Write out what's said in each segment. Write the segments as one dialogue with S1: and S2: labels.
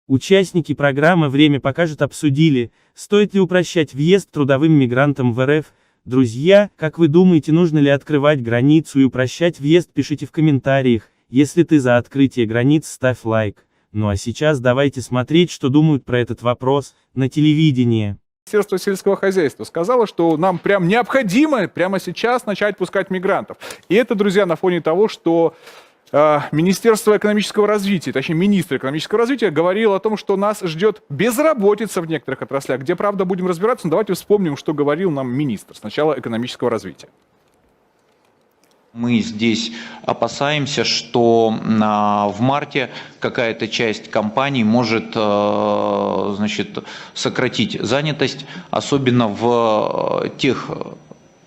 S1: Участники программы «Время покажет» обсудили, стоит ли упрощать въезд трудовым мигрантам в РФ. Друзья, как вы думаете, нужно ли открывать границу и упрощать въезд, пишите в комментариях. Если ты за открытие границ, ставь лайк. Ну а сейчас давайте смотреть, что думают про этот вопрос на телевидении.
S2: Министерство сельского хозяйства сказало, что нам прям необходимо прямо сейчас начать пускать мигрантов. И это, друзья, на фоне того, что Министерство экономического развития, точнее министр экономического развития говорил о том, что нас ждет безработица в некоторых отраслях, где, правда, будем разбираться, но давайте вспомним, что говорил нам министр сначала экономического развития.
S3: Мы здесь опасаемся, что в марте какая-то часть компаний может, сократить занятость, особенно в тех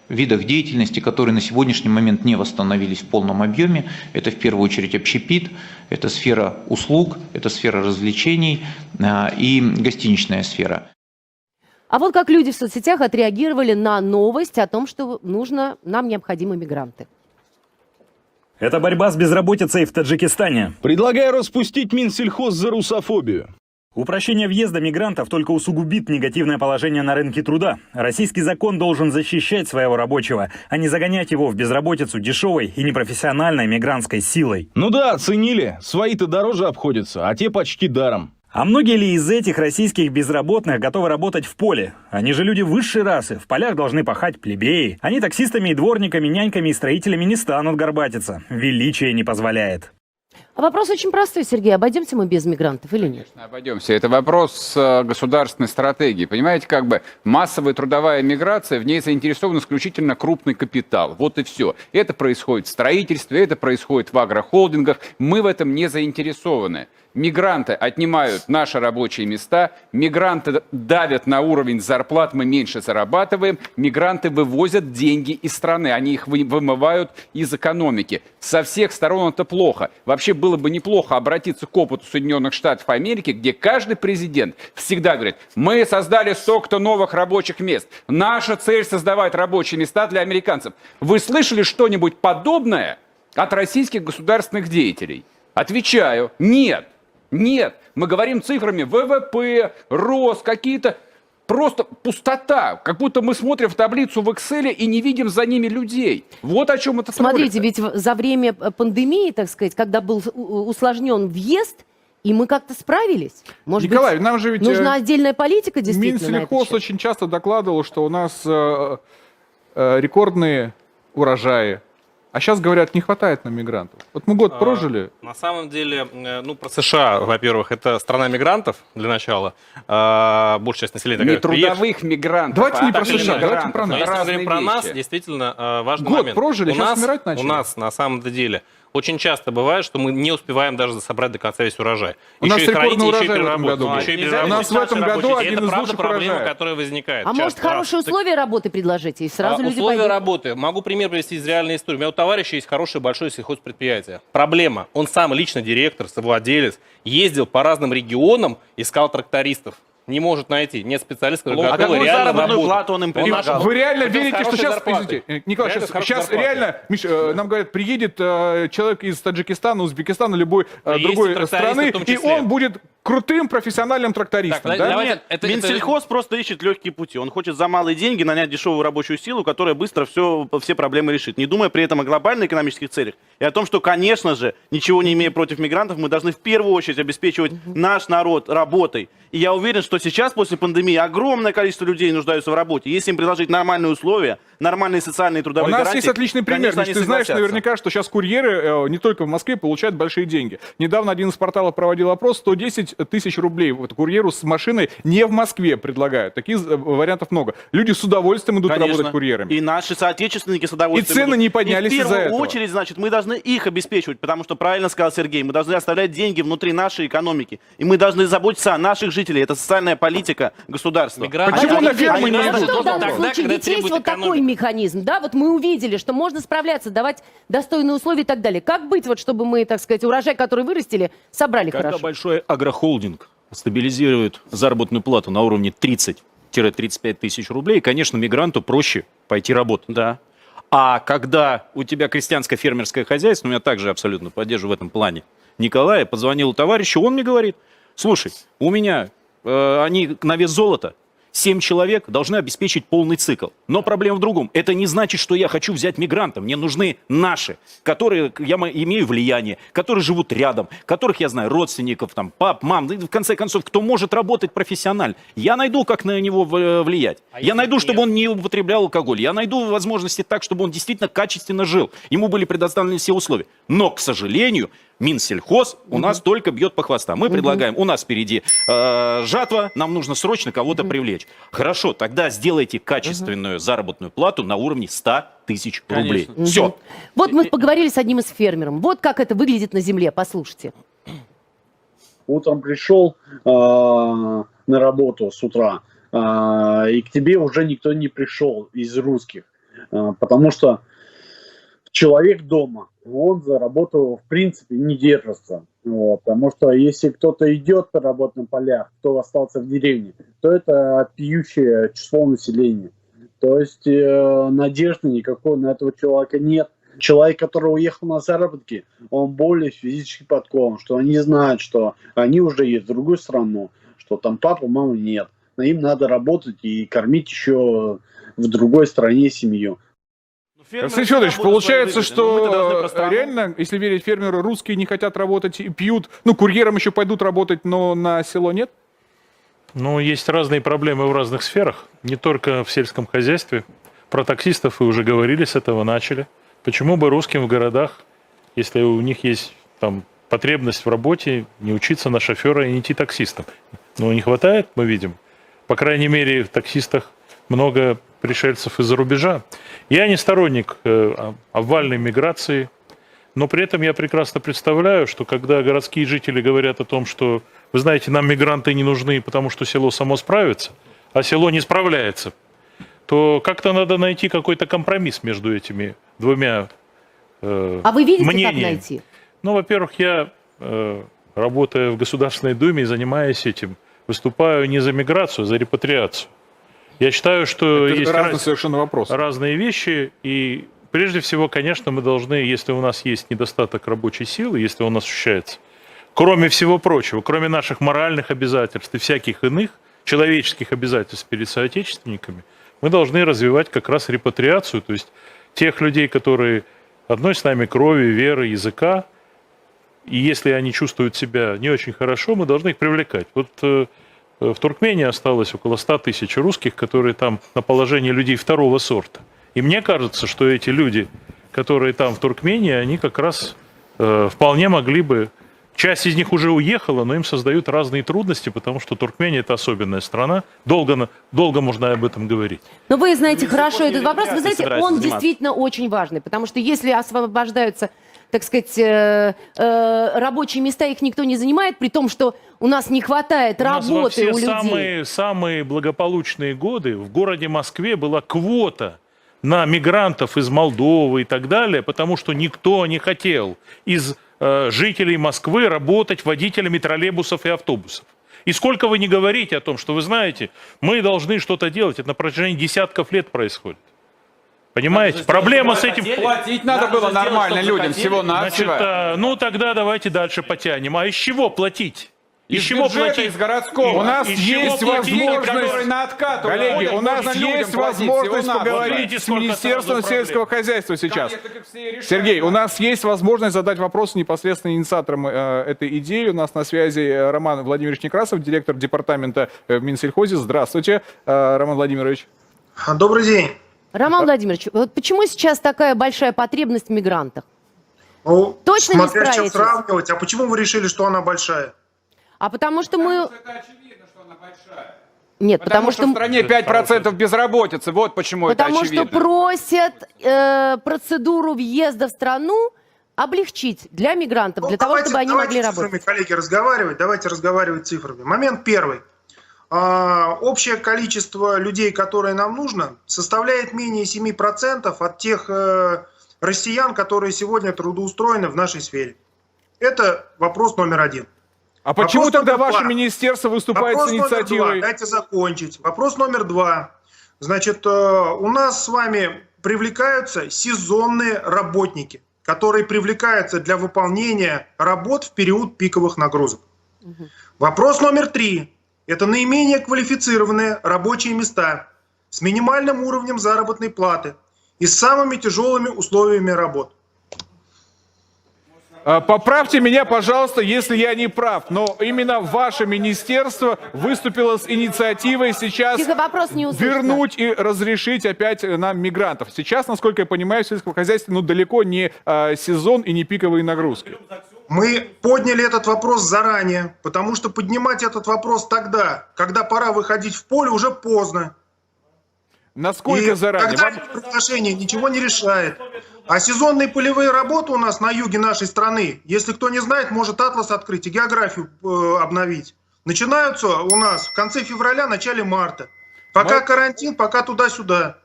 S3: видах деятельности, которые на сегодняшний момент не восстановились в полном объеме. Это в первую очередь общепит, это сфера услуг, это сфера развлечений и гостиничная сфера.
S4: А вот как люди в соцсетях отреагировали на новость о том, что нам необходимы мигранты.
S5: Это борьба с безработицей в Таджикистане.
S6: Предлагаю распустить Минсельхоз за русофобию.
S5: Упрощение въезда мигрантов только усугубит негативное положение на рынке труда. Российский закон должен защищать своего рабочего, а не загонять его в безработицу дешевой и непрофессиональной мигрантской силой.
S6: Ну да, оценили. Свои-то дороже обходятся, а те почти даром.
S5: А многие ли из этих российских безработных готовы работать в поле? Они же люди высшей расы, в полях должны пахать плебеи. Они таксистами и дворниками, няньками и строителями не станут горбатиться. Величие не позволяет.
S4: А вопрос очень простой, Сергей. Обойдемся мы без мигрантов или нет?
S7: Конечно, обойдемся. Это вопрос государственной стратегии. Понимаете, как бы массовая трудовая миграция, в ней заинтересован исключительно крупный капитал. Вот и все. Это происходит в строительстве, это происходит в агрохолдингах. Мы в этом не заинтересованы. Мигранты отнимают наши рабочие места, мигранты давят на уровень зарплат, мы меньше зарабатываем, мигранты вывозят деньги из страны, они их вымывают из экономики. Со всех сторон это плохо. Вообще было бы неплохо обратиться к опыту Соединенных Штатов Америки, где каждый президент всегда говорит: мы создали столько-то новых рабочих мест, наша цель создавать рабочие места для американцев. Вы слышали что-нибудь подобное от российских государственных деятелей? Отвечаю: нет. Нет, мы говорим цифрами ВВП, рост, какие-то просто пустота. Как будто мы смотрим в таблицу в Excel и не видим за ними людей. Вот о чем это
S4: Смотрите, ведь за время пандемии, так сказать, когда был усложнен въезд, и мы как-то справились. Может
S2: Николай,
S4: быть,
S2: нам же ведь
S4: нужна отдельная политика, действительно.
S2: Минсельхоз очень часто докладывал, что у нас рекордные урожаи. А сейчас, говорят, не хватает нам мигрантов. Вот мы год прожили.
S8: На самом деле, про США, во-первых, это страна мигрантов, для начала. Большая часть населения
S7: не трудовых мигрантов.
S2: Давайте не про США, давайте про нас.
S8: Если мы говорим про нас, действительно важный
S2: год
S8: момент.
S2: Прожили, сейчас умирать начали.
S8: У нас, на самом деле, очень часто бывает, что мы не успеваем даже собрать до конца весь урожай.
S2: У нас рекордный урожай в этом году.
S8: У
S2: нас в этом году один из лучших
S8: проблема, которая возникает.
S4: А может, хорошие условия работы предложите, и сразу люди
S8: условия
S4: пойдут?
S8: работы. Могу пример привести из реальной истории. У меня у товарища есть хорошее большое сельхозпредприятие. Проблема. Он сам лично директор, совладелец, ездил по разным регионам, искал трактористов. Не может найти. Нет специалистов, которые готовы реально работать.
S6: Он им предлагал.
S2: Вы реально верите, что сейчас... Николай, сейчас реально, Миш, нам говорят, приедет человек из Таджикистана, Узбекистана, любой другой страны, и он будет крутым профессиональным трактористом.
S9: Нет, Минсельхоз просто ищет легкие пути. Он хочет за малые деньги нанять дешевую рабочую силу, которая быстро все проблемы решит, не думая при этом о глобальных экономических целях и о том, что, конечно же, ничего не имея против мигрантов, мы должны в первую очередь обеспечивать наш народ работой. И я уверен, что сейчас, после пандемии, огромное количество людей нуждаются в работе. Если им предложить нормальные условия, нормальные социальные и трудовые гарантии...
S2: У нас есть отличный пример. Ты знаешь наверняка, что сейчас курьеры не только в Москве получают большие деньги. Недавно один из порталов проводил опрос, 110 тысяч рублей курьеру с машиной не в Москве предлагают. Таких вариантов много. Люди с удовольствием идут работать курьерами.
S9: И наши соотечественники с удовольствием
S2: И цены не поднялись из-за этого.
S9: И в первую очередь, значит, мы должны их обеспечивать, потому что, правильно сказал Сергей, мы должны оставлять деньги внутри нашей экономики. И мы должны заботиться о наших жителей. Это социальная политика государства.
S2: Почему на фермы не идут?
S4: Что в данном случае? Ведь есть вот такой механизм, да? Вот мы увидели, что можно справляться, давать достойные условия и так далее. Как быть, вот, чтобы мы, так сказать, урожай, который вырастили, собрали хорошо?
S10: Когда большой агрохолдинг стабилизирует заработную плату на уровне 30-35 тысяч рублей, конечно, мигранту проще пойти работать.
S9: Да.
S10: А когда у тебя крестьянско-фермерское хозяйство, я также абсолютно поддерживаю в этом плане Николая, позвонил товарищу, он мне говорит: Слушай, у меня они на вес золота. 7 человек должны обеспечить полный цикл. Но проблема в другом. Это не значит, что я хочу взять мигрантов. Мне нужны наши, которые я имею влияние, которые живут рядом, которых я знаю, родственников, там, пап, мам, и в конце концов, кто может работать профессионально. Я найду, как на него влиять. Я найду, чтобы он не употреблял алкоголь. Я найду возможности так, чтобы он действительно качественно жил. Ему были предоставлены все условия. Но, к сожалению, Минсельхоз у нас только бьет по хвостам. Мы предлагаем, у нас впереди жатва, нам нужно срочно кого-то привлечь. Хорошо, тогда сделайте качественную заработную плату на уровне 100 тысяч рублей. Все.
S4: Вот мы поговорили с одним из фермеров. Вот как это выглядит на земле. Послушайте.
S11: Утром пришел на работу с утра, и к тебе уже никто не пришел из русских, потому что человек дома, он за работу в принципе не держится. Вот, потому что если кто-то идет работать на полях, кто остался в деревне, то это пьющее число населения. То есть надежды никакой на этого человека нет. Человек, который уехал на заработки, он более физически подкован, что они знают, что они уже едут в другую страну, что там папа, мамы нет. Но им надо работать и кормить еще в другой стране семью.
S2: Константин Федорович, получается, что реально, если верить фермеру, русские не хотят работать и пьют, ну, курьером еще пойдут работать, но на село нет?
S12: Ну, есть разные проблемы в разных сферах, не только в сельском хозяйстве. Про таксистов вы уже говорили, с этого начали. Почему бы русским в городах, если у них есть там потребность в работе, не учиться на шофера и не идти таксистом? Ну, не хватает, мы видим. По крайней мере, в таксистах много пришельцев из-за рубежа. Я не сторонник обвальной миграции, но при этом я прекрасно представляю, что когда городские жители говорят о том, что, вы знаете, нам мигранты не нужны, потому что село само справится, а село не справляется, то как-то надо найти какой-то компромисс между этими двумя мнениями.
S4: А вы видите, как найти?
S12: Ну, во-первых, я, работая в Государственной Думе и занимаясь этим, выступаю не за миграцию, а за репатриацию. Я считаю, что
S2: это
S12: есть
S2: совершенно вопрос.
S12: Разные вещи, и прежде всего, конечно, мы должны, если у нас есть недостаток рабочей силы, если он ощущается, кроме всего прочего, кроме наших моральных обязательств и всяких иных человеческих обязательств перед соотечественниками, мы должны развивать как раз репатриацию, то есть тех людей, которые одной с нами крови, веры, языка, и если они чувствуют себя не очень хорошо, мы должны их привлекать. Вот в Туркмении осталось около 100 тысяч русских, которые там на положении людей второго сорта. И мне кажется, что эти люди, которые там в Туркмении, они как раз вполне могли бы... Часть из них уже уехала, но им создают разные трудности, потому что Туркмения – это особенная страна. Долго можно об этом говорить.
S4: Но вы знаете хорошо этот вопрос. Вы знаете, он действительно очень важный, потому что если освобождаются, так сказать, рабочие места, их никто не занимает, при том, что у нас не хватает работы у людей.
S12: Самые благополучные годы в городе Москве была квота на мигрантов из Молдовы и так далее, потому что никто не хотел из жителей Москвы работать водителями троллейбусов и автобусов. И сколько вы не говорите о том, что вы знаете, мы должны что-то делать, это на протяжении десятков лет происходит. Понимаете? Проблема с этим...
S7: Платить надо было нормально людям, всего-навсего.
S12: Значит, ну тогда давайте дальше потянем. А из чего платить?
S7: Из чего платить? Из городского.
S2: У нас есть возможность, коллеги, у нас есть возможность поговорить с Министерством сельского хозяйства сейчас. Сергей, у нас есть возможность задать вопрос непосредственно инициаторам этой идеи. У нас на связи Роман Владимирович Некрасов, директор департамента в Минсельхозе. Здравствуйте, Роман Владимирович.
S13: Добрый день.
S4: Роман Владимирович, вот почему сейчас такая большая потребность в мигрантах?
S13: Ну,
S4: точно не справитесь?
S13: Смотря что сравнивать. А почему вы решили, что она большая?
S4: А потому что мы...
S7: Это очевидно, что она большая.
S4: Нет,
S7: потому что в стране 5% безработицы. Вот почему это очевидно.
S4: Потому что просят процедуру въезда в страну облегчить для мигрантов, для того, чтобы они могли работать.
S13: Давайте коллеги, разговаривать. Давайте разговаривать цифрами. Момент первый. Общее количество людей, которые нам нужно, составляет менее 7% от тех россиян, которые сегодня трудоустроены в нашей сфере. Это вопрос номер один.
S2: А почему тогда ваше министерство выступает с инициативой?
S13: Дайте закончить. Вопрос номер два. Значит, у нас с вами привлекаются сезонные работники, которые привлекаются для выполнения работ в период пиковых нагрузок. Вопрос номер 3. Это наименее квалифицированные рабочие места с минимальным уровнем заработной платы и с самыми тяжелыми условиями работы.
S2: Поправьте меня, пожалуйста, если я не прав, но именно ваше министерство выступило с инициативой сейчас
S4: Тихо, вопрос не услышно.
S2: вернуть и разрешить опять нам мигрантов. Сейчас, насколько я понимаю, в сельском хозяйстве далеко не сезон и не пиковые нагрузки.
S13: Мы подняли этот вопрос заранее, потому что поднимать этот вопрос тогда, когда пора выходить в поле, уже поздно.
S2: Насколько
S13: И
S2: заранее?
S13: тогда приглашение ничего не решает. А сезонные полевые работы у нас на юге нашей страны, если кто не знает, может атлас открыть и географию обновить. Начинаются у нас в конце февраля, начале марта. Пока карантин, пока туда-сюда.